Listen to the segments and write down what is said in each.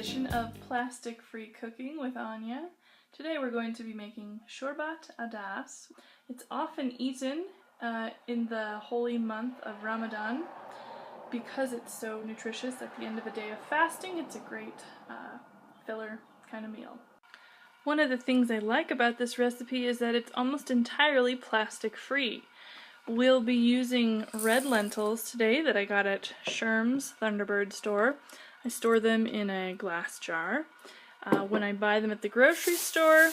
edition of Plastic-Free Cooking with Anya. Today we're going to be making shorbat adas. It's often eaten in the holy month of Ramadan because it's so nutritious at the end of a day of fasting. It's a great filler kind of meal. One of the things I like about this recipe is that it's almost entirely plastic-free. We'll be using red lentils today that I got at Sherm's Thunderbird store. I store them in a glass jar. When I buy them at the grocery store,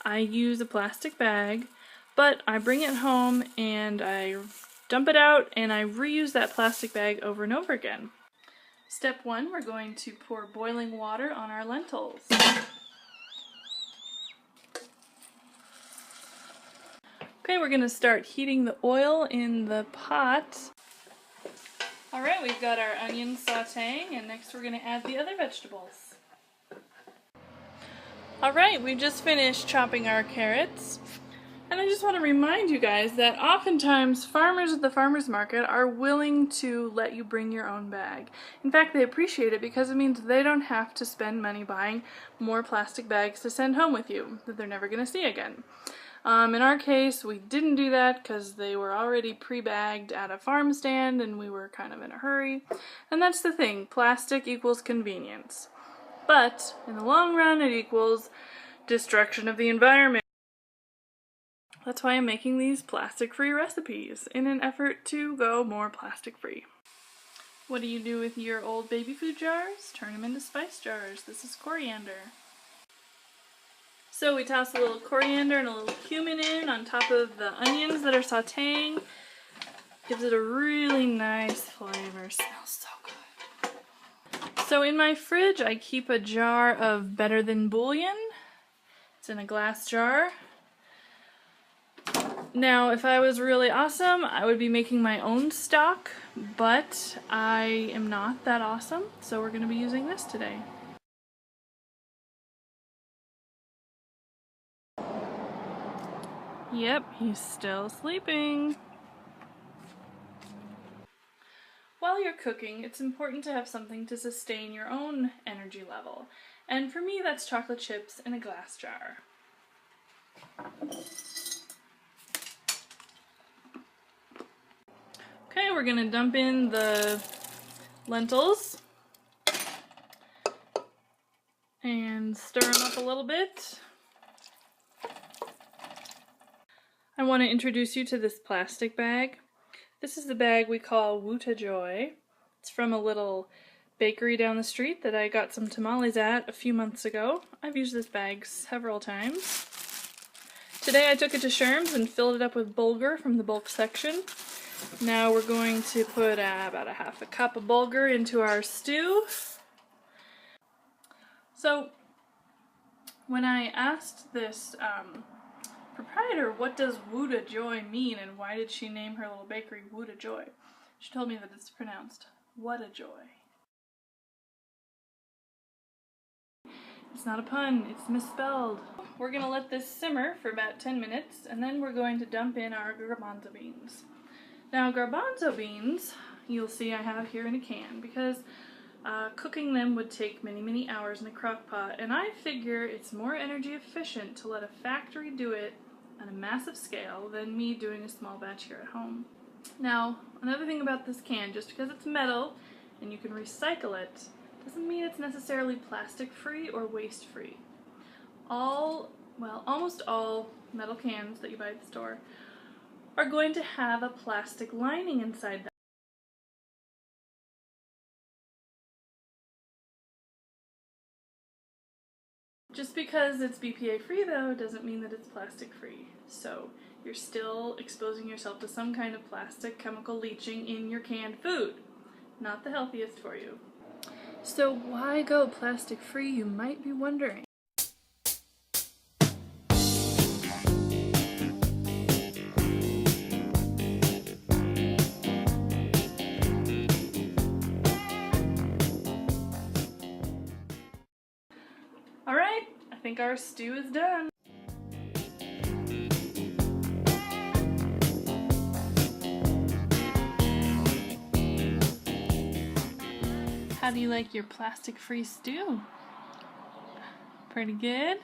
I use a plastic bag, but I bring it home and I dump it out and I reuse that plastic bag over and over again. Step 1, we're going to pour boiling water on our lentils. Okay, we're going to start heating the oil in the pot. Alright, we've got our onions sauteing, and next we're going to add the other vegetables. Alright, we've just finished chopping our carrots. And I just want to remind you guys that oftentimes farmers at the farmer's market are willing to let you bring your own bag. In fact, they appreciate it because it means they don't have to spend money buying more plastic bags to send home with you that they're never going to see again. In our case, we didn't do that because they were already pre-bagged at a farm stand and we were kind of in a hurry. And that's the thing, plastic equals convenience. But in the long run, it equals destruction of the environment. That's why I'm making these plastic-free recipes, in an effort to go more plastic-free. What do you do with your old baby food jars? Turn them into spice jars. This is coriander. So we toss a little coriander and a little cumin in on top of the onions that are sauteing. Gives it a really nice flavor. Smells so good. So in my fridge I keep a jar of Better Than Bouillon. It's in a glass jar. Now if I was really awesome I would be making my own stock, but I am not that awesome, so we're going to be using this today. Yep, he's still sleeping. While you're cooking, it's important to have something to sustain your own energy level. And for me, that's chocolate chips in a glass jar. Okay, we're gonna dump in the lentils and stir them up a little bit. I want to introduce you to this plastic bag. This is the bag we call Wuta Joy. It's from a little bakery down the street that I got some tamales at a few months ago. I've used this bag several times. Today I took it to Sherm's and filled it up with bulgur from the bulk section. Now we're going to put about a half a cup of bulgur into our stew. So when I asked this proprietor, what does Wuta Joy mean and why did she name her little bakery Wuta Joy? She told me that it's pronounced what a joy. It's not a pun, it's misspelled. We're going to let this simmer for about 10 minutes and then we're going to dump in our garbanzo beans. Now garbanzo beans, you'll see I have here in a can because cooking them would take many hours in a crock pot, and I figure it's more energy efficient to let a factory do it on a massive scale than me doing a small batch here at home. Now, another thing about this can, just because it's metal and you can recycle it, doesn't mean it's necessarily plastic-free or waste-free. Almost all metal cans that you buy at the store are going to have a plastic lining inside them. Just because it's BPA free though doesn't mean that it's plastic free. So you're still exposing yourself to some kind of plastic chemical leaching in your canned food. Not the healthiest for you. So why go plastic free, you might be wondering. Alright, I think our stew is done. How do you like your plastic-free stew? Pretty good?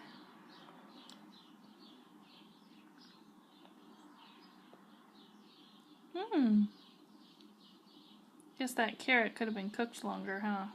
Guess that carrot could have been cooked longer, huh?